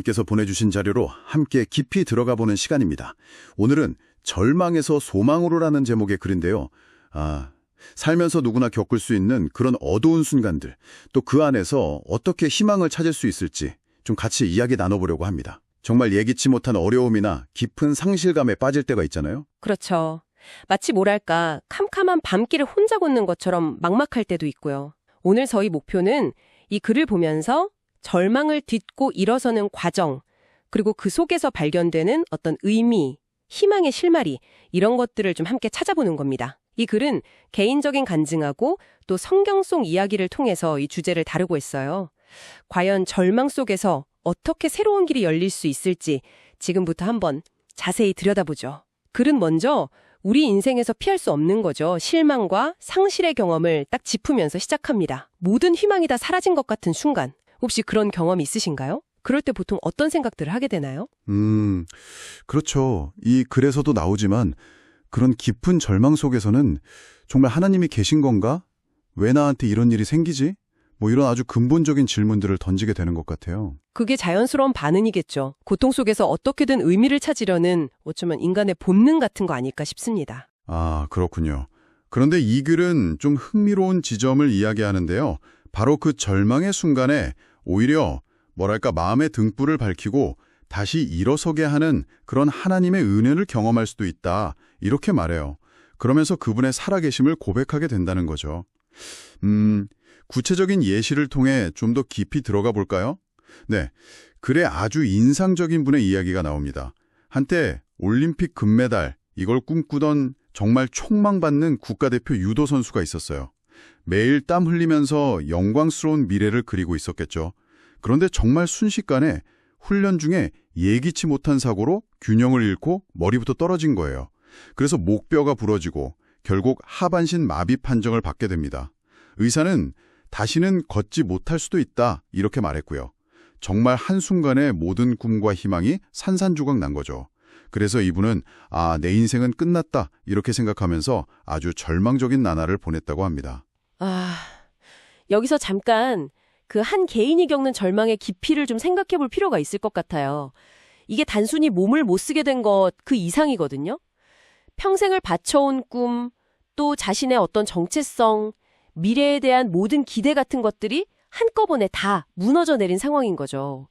여러분께서 보내주신 자료로 함께 깊이 들어가 보는 시간입니다. 오늘은 절망에서 소망으로라는 제목의 글인데요. 살면서 누구나 겪을 수 있는 그런 어두운 순간들, 또 그 안에서 어떻게 희망을 찾을 수 있을지 좀 같이 이야기 나눠보려고 합니다. 정말 예기치 못한 어려움이나 깊은 상실감에 빠질 때가 있잖아요. 그렇죠. 마치 뭐랄까 캄캄한 밤길을 혼자 걷는 것처럼 막막할 때도 있고요. 오늘 저희 목표는 이 글을 보면서 절망을 딛고 일어서는 과정, 그리고 그 속에서 발견되는 어떤 의미, 희망의 실마리, 이런 것들을 좀 함께 찾아보는 겁니다. 이 글은 개인적인 간증하고 또 성경 속 이야기를 통해서 이 주제를 다루고 있어요. 과연 절망 속에서 어떻게 새로운 길이 열릴 수 있을지 지금부터 한번 자세히 들여다보죠. 글은 먼저 우리 인생에서 피할 수 없는 거죠. 실망과 상실의 경험을 딱 짚으면서 시작합니다. 모든 희망이 다 사라진 것 같은 순간. 혹시 그런 경험이 있으신가요? 그럴 때 보통 어떤 생각들을 하게 되나요? 그렇죠. 이 글에서도 나오지만 그런 깊은 절망 속에서는 정말 하나님이 계신 건가? 왜 나한테 이런 일이 생기지? 이런 아주 근본적인 질문들을 던지게 되는 것 같아요. 그게 자연스러운 반응이겠죠. 고통 속에서 어떻게든 의미를 찾으려는 어쩌면 인간의 본능 같은 거 아닐까 싶습니다. 그렇군요. 그런데 이 글은 좀 흥미로운 지점을 이야기하는데요. 바로 그 절망의 순간에 오히려 마음의 등불을 밝히고 다시 일어서게 하는 그런 하나님의 은혜를 경험할 수도 있다. 이렇게 말해요. 그러면서 그분의 살아계심을 고백하게 된다는 거죠. 구체적인 예시를 통해 좀 더 깊이 들어가 볼까요? 네, 글에 아주 인상적인 분의 이야기가 나옵니다. 한때 올림픽 금메달, 이걸 꿈꾸던 정말 촉망받는 국가대표 유도 선수가 있었어요. 매일 땀 흘리면서 영광스러운 미래를 그리고 있었겠죠. 그런데 정말 순식간에 훈련 중에 예기치 못한 사고로 균형을 잃고 머리부터 떨어진 거예요. 그래서 목뼈가 부러지고 결국 하반신 마비 판정을 받게 됩니다. 의사는 다시는 걷지 못할 수도 있다 이렇게 말했고요. 정말 한순간에 모든 꿈과 희망이 산산조각 난 거죠. 그래서 이분은 내 인생은 끝났다 이렇게 생각하면서 아주 절망적인 나날을 보냈다고 합니다. 여기서 잠깐 그 한 개인이 겪는 절망의 깊이를 좀 생각해 볼 필요가 있을 것 같아요. 이게 단순히 몸을 못 쓰게 된 것 그 이상이거든요. 평생을 바쳐온 꿈, 또 자신의 어떤 정체성, 미래에 대한 모든 기대 같은 것들이 한꺼번에 다 무너져 내린 상황인 거죠.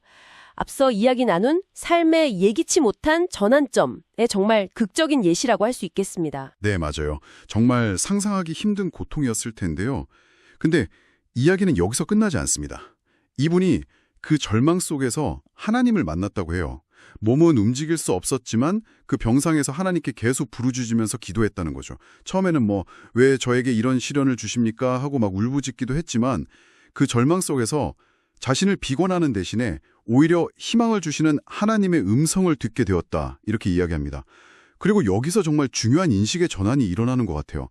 앞서 이야기 나눈 삶의 예기치 못한 전환점의 정말 극적인 예시라고 할 수 있겠습니다. 네, 맞아요. 정말 상상하기 힘든 고통이었을 텐데요. 근데 이야기는 여기서 끝나지 않습니다. 이분이 그 절망 속에서 하나님을 만났다고 해요. 몸은 움직일 수 없었지만 그 병상에서 하나님께 계속 부르짖으면서 기도했다는 거죠. 처음에는 왜 저에게 이런 시련을 주십니까? 하고 막 울부짖기도 했지만 그 절망 속에서 자신을 비관하는 대신에 오히려 희망을 주시는 하나님의 음성을 듣게 되었다. 이렇게 이야기합니다. 그리고 여기서 정말 중요한 인식의 전환이 일어나는 것 같아요.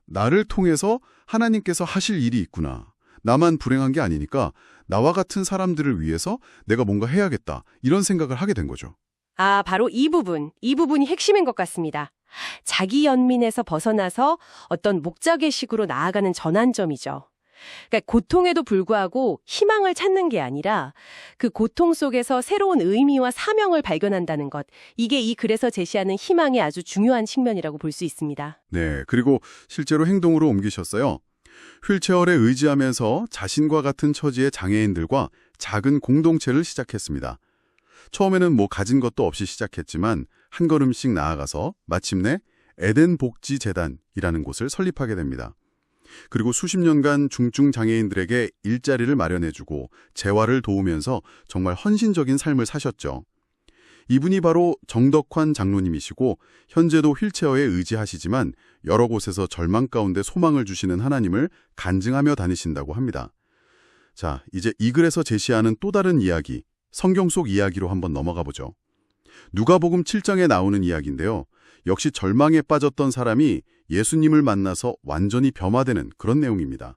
나를 통해서 하나님께서 하실 일이 있구나. 나만 불행한 게 아니니까 나와 같은 사람들을 위해서 내가 뭔가 해야겠다. 이런 생각을 하게 된 거죠. 바로 이 부분이 핵심인 것 같습니다. 자기 연민에서 벗어나서 어떤 목자의식으로 나아가는 전환점이죠. 그러니까 고통에도 불구하고 희망을 찾는 게 아니라 그 고통 속에서 새로운 의미와 사명을 발견한다는 것. 이게 이 글에서 제시하는 희망의 아주 중요한 측면이라고 볼 수 있습니다. 네, 그리고 실제로 행동으로 옮기셨어요. 휠체어에 의지하면서 자신과 같은 처지의 장애인들과 작은 공동체를 시작했습니다. 처음에는 가진 것도 없이 시작했지만 한 걸음씩 나아가서 마침내 에덴 복지 재단이라는 곳을 설립하게 됩니다. 그리고 수십 년간 중증 장애인들에게 일자리를 마련해주고 재활을 도우면서 정말 헌신적인 삶을 사셨죠. 이분이 바로 정덕환 장로님이시고 현재도 휠체어에 의지하시지만 여러 곳에서 절망 가운데 소망을 주시는 하나님을 간증하며 다니신다고 합니다. 자, 이제 이 글에서 제시하는 또 다른 이야기, 성경 속 이야기로 한번 넘어가 보죠. 누가복음 7장에 나오는 이야기인데요. 역시 절망에 빠졌던 사람이 예수님을 만나서 완전히 변화되는 그런 내용입니다.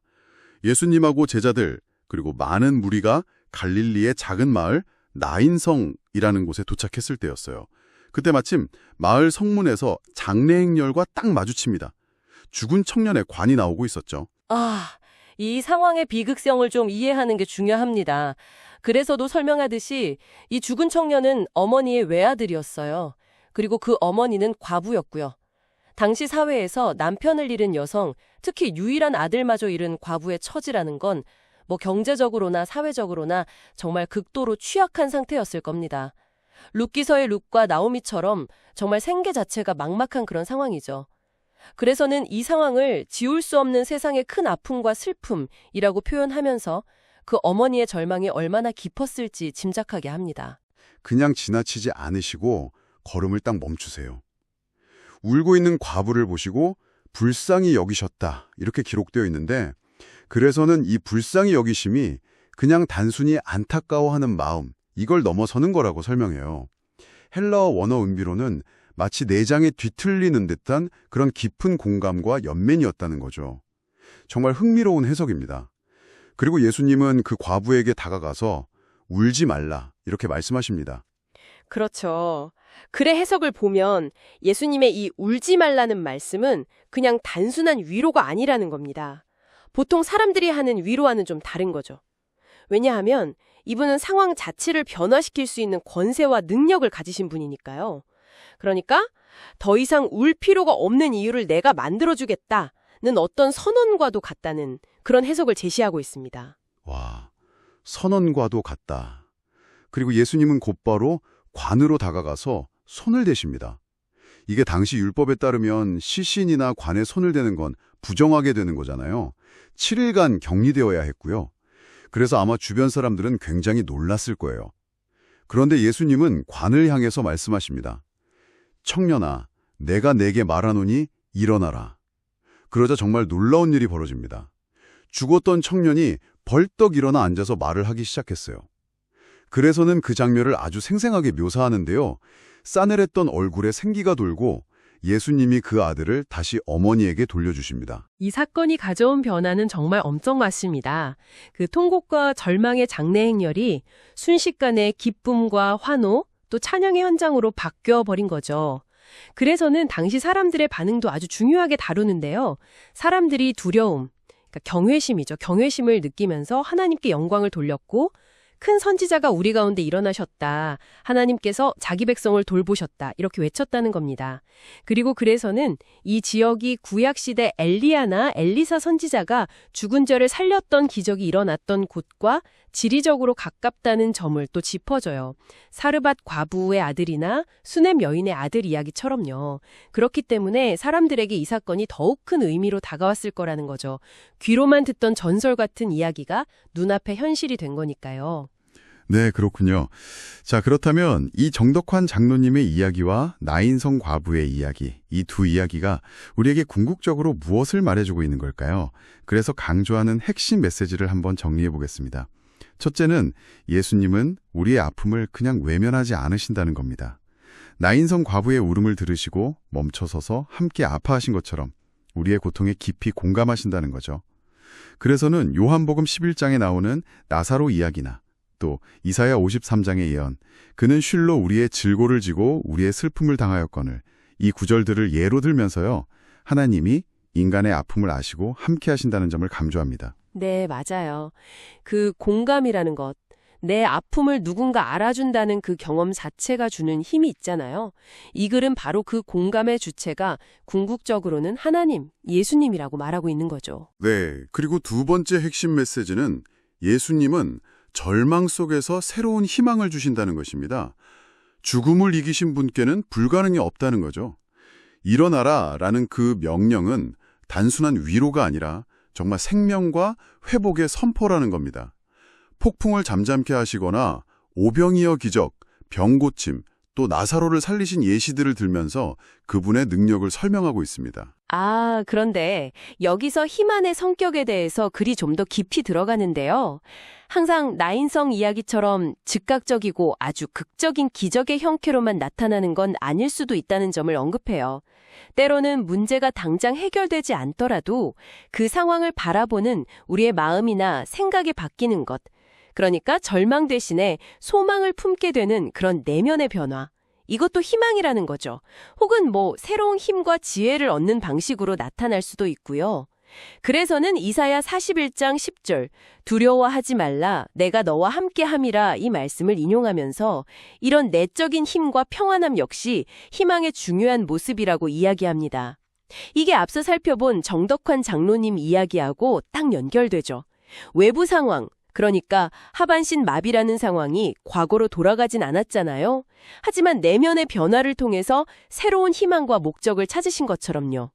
예수님하고 제자들 그리고 많은 무리가 갈릴리의 작은 마을 나인성이라는 곳에 도착했을 때였어요. 그때 마침 마을 성문에서 장례행렬과 딱 마주칩니다. 죽은 청년의 관이 나오고 있었죠. 이 상황의 비극성을 좀 이해하는 게 중요합니다. 그래서도 설명하듯이 이 죽은 청년은 어머니의 외아들이었어요. 그리고 그 어머니는 과부였고요. 당시 사회에서 남편을 잃은 여성, 특히 유일한 아들마저 잃은 과부의 처지라는 건 뭐 경제적으로나 사회적으로나 정말 극도로 취약한 상태였을 겁니다. 룻기서의 룻과 나오미처럼 정말 생계 자체가 막막한 그런 상황이죠. 그래서는 이 상황을 지울 수 없는 세상의 큰 아픔과 슬픔이라고 표현하면서 그 어머니의 절망이 얼마나 깊었을지 짐작하게 합니다. 그냥 지나치지 않으시고 걸음을 딱 멈추세요. 울고 있는 과부를 보시고 불쌍히 여기셨다 이렇게 기록되어 있는데 그래서는 이 불쌍히 여기심이 그냥 단순히 안타까워하는 마음 이걸 넘어서는 거라고 설명해요. 헬라어 원어 은비로는 마치 내장에 뒤틀리는 듯한 그런 깊은 공감과 연민이었다는 거죠. 정말 흥미로운 해석입니다. 그리고 예수님은 그 과부에게 다가가서 울지 말라 이렇게 말씀하십니다. 그렇죠. 글의 해석을 보면 예수님의 이 울지 말라는 말씀은 그냥 단순한 위로가 아니라는 겁니다. 보통 사람들이 하는 위로와는 좀 다른 거죠. 왜냐하면 이분은 상황 자체를 변화시킬 수 있는 권세와 능력을 가지신 분이니까요. 그러니까 더 이상 울 필요가 없는 이유를 내가 만들어주겠다는 어떤 선언과도 같다는 그런 해석을 제시하고 있습니다. 와, 선언과도 같다. 그리고 예수님은 곧바로 관으로 다가가서 손을 대십니다. 이게 당시 율법에 따르면 시신이나 관에 손을 대는 건 부정하게 되는 거잖아요. 7일간 격리되어야 했고요. 그래서 아마 주변 사람들은 굉장히 놀랐을 거예요. 그런데 예수님은 관을 향해서 말씀하십니다. 청년아, 내가 내게 말하노니 일어나라. 그러자 정말 놀라운 일이 벌어집니다. 죽었던 청년이 벌떡 일어나 앉아서 말을 하기 시작했어요. 그래서는 그 장면을 아주 생생하게 묘사하는데요. 싸늘했던 얼굴에 생기가 돌고 예수님이 그 아들을 다시 어머니에게 돌려주십니다. 이 사건이 가져온 변화는 정말 엄청 많습니다. 그 통곡과 절망의 장례 행렬이 순식간에 기쁨과 환호, 또 찬양의 현장으로 바뀌어버린 거죠. 그래서는 당시 사람들의 반응도 아주 중요하게 다루는데요. 사람들이 두려움, 그러니까 경외심이죠. 경외심을 느끼면서 하나님께 영광을 돌렸고 큰 선지자가 우리 가운데 일어나셨다. 하나님께서 자기 백성을 돌보셨다. 이렇게 외쳤다는 겁니다. 그리고 그래서는 이 지역이 구약시대 엘리야나 엘리사 선지자가 죽은 자를 살렸던 기적이 일어났던 곳과 지리적으로 가깝다는 점을 또 짚어줘요. 사르밧 과부의 아들이나 수넴 여인의 아들 이야기처럼요. 그렇기 때문에 사람들에게 이 사건이 더욱 큰 의미로 다가왔을 거라는 거죠. 귀로만 듣던 전설 같은 이야기가 눈앞에 현실이 된 거니까요. 네, 그렇군요. 자, 그렇다면 이 정덕환 장로님의 이야기와 나인성 과부의 이야기, 이 두 이야기가 우리에게 궁극적으로 무엇을 말해주고 있는 걸까요? 그래서 강조하는 핵심 메시지를 한번 정리해 보겠습니다. 첫째는 예수님은 우리의 아픔을 그냥 외면하지 않으신다는 겁니다. 나인성 과부의 울음을 들으시고 멈춰서서 함께 아파하신 것처럼 우리의 고통에 깊이 공감하신다는 거죠. 그래서는 요한복음 11장에 나오는 나사로 이야기나 또 이사야 53장의 예언, 그는 쉴로 우리의 질고를 지고 우리의 슬픔을 당하였거늘, 이 구절들을 예로 들면서요, 하나님이 인간의 아픔을 아시고 함께 하신다는 점을 강조합니다. 네, 맞아요. 그 공감이라는 것, 내 아픔을 누군가 알아준다는 그 경험 자체가 주는 힘이 있잖아요. 이 글은 바로 그 공감의 주체가 궁극적으로는 하나님, 예수님이라고 말하고 있는 거죠. 네, 그리고 두 번째 핵심 메시지는 예수님은 절망 속에서 새로운 희망을 주신다는 것입니다. 죽음을 이기신 분께는 불가능이 없다는 거죠. 일어나라 라는 그 명령은 단순한 위로가 아니라 정말 생명과 회복의 선포라는 겁니다. 폭풍을 잠잠케 하시거나 오병이어 기적, 병고침, 또 나사로를 살리신 예시들을 들면서 그분의 능력을 설명하고 있습니다. 아, 그런데 여기서 희만의 성격에 대해서 글이 좀 더 깊이 들어가는데요. 항상 나인성 이야기처럼 즉각적이고 아주 극적인 기적의 형태로만 나타나는 건 아닐 수도 있다는 점을 언급해요. 때로는 문제가 당장 해결되지 않더라도 그 상황을 바라보는 우리의 마음이나 생각이 바뀌는 것, 그러니까 절망 대신에 소망을 품게 되는 그런 내면의 변화, 이것도 희망이라는 거죠. 혹은 새로운 힘과 지혜를 얻는 방식으로 나타날 수도 있고요. 그래서는 이사야 41장 10절 두려워하지 말라 내가 너와 함께함이라 이 말씀을 인용하면서 이런 내적인 힘과 평안함 역시 희망의 중요한 모습이라고 이야기합니다. 이게 앞서 살펴본 정덕환 장로님 이야기하고 딱 연결되죠. 외부 상황, 그러니까 하반신 마비라는 상황이 과거로 돌아가진 않았잖아요. 하지만 내면의 변화를 통해서 새로운 희망과 목적을 찾으신 것처럼요.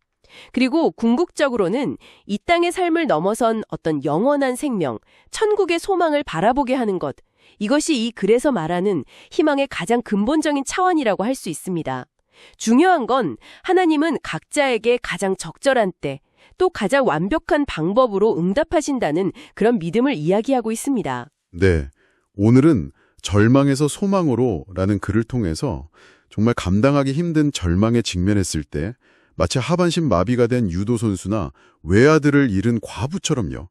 그리고 궁극적으로는 이 땅의 삶을 넘어선 어떤 영원한 생명, 천국의 소망을 바라보게 하는 것, 이것이 이 글에서 말하는 희망의 가장 근본적인 차원이라고 할 수 있습니다. 중요한 건 하나님은 각자에게 가장 적절한 때, 또 가장 완벽한 방법으로 응답하신다는 그런 믿음을 이야기하고 있습니다. 네, 오늘은 절망에서 소망으로라는 글을 통해서 정말 감당하기 힘든 절망에 직면했을 때 마치 하반신 마비가 된 유도 선수나 외아들을 잃은 과부처럼요.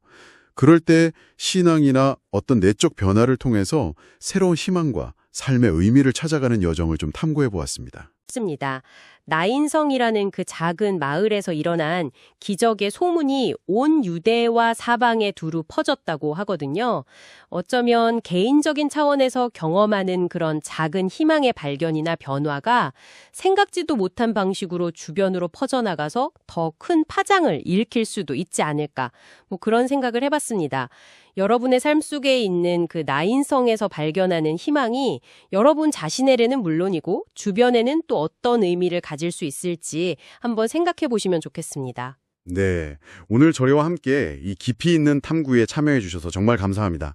그럴 때 신앙이나 어떤 내적 변화를 통해서 새로운 희망과 삶의 의미를 찾아가는 여정을 좀 탐구해 보았습니다. 맞습니다. 나인성이라는 그 작은 마을에서 일어난 기적의 소문이 온 유대와 사방에 두루 퍼졌다고 하거든요. 어쩌면 개인적인 차원에서 경험하는 그런 작은 희망의 발견이나 변화가 생각지도 못한 방식으로 주변으로 퍼져나가서 더 큰 파장을 일으킬 수도 있지 않을까, 그런 생각을 해봤습니다. 여러분의 삶 속에 있는 그 나인성에서 발견하는 희망이 여러분 자신에게는 물론이고 주변에는 또 어떤 의미를 가질 수 있을지 한번 생각해 보시면 좋겠습니다. 네, 오늘 저희와 함께 이 깊이 있는 탐구에 참여해 주셔서 정말 감사합니다.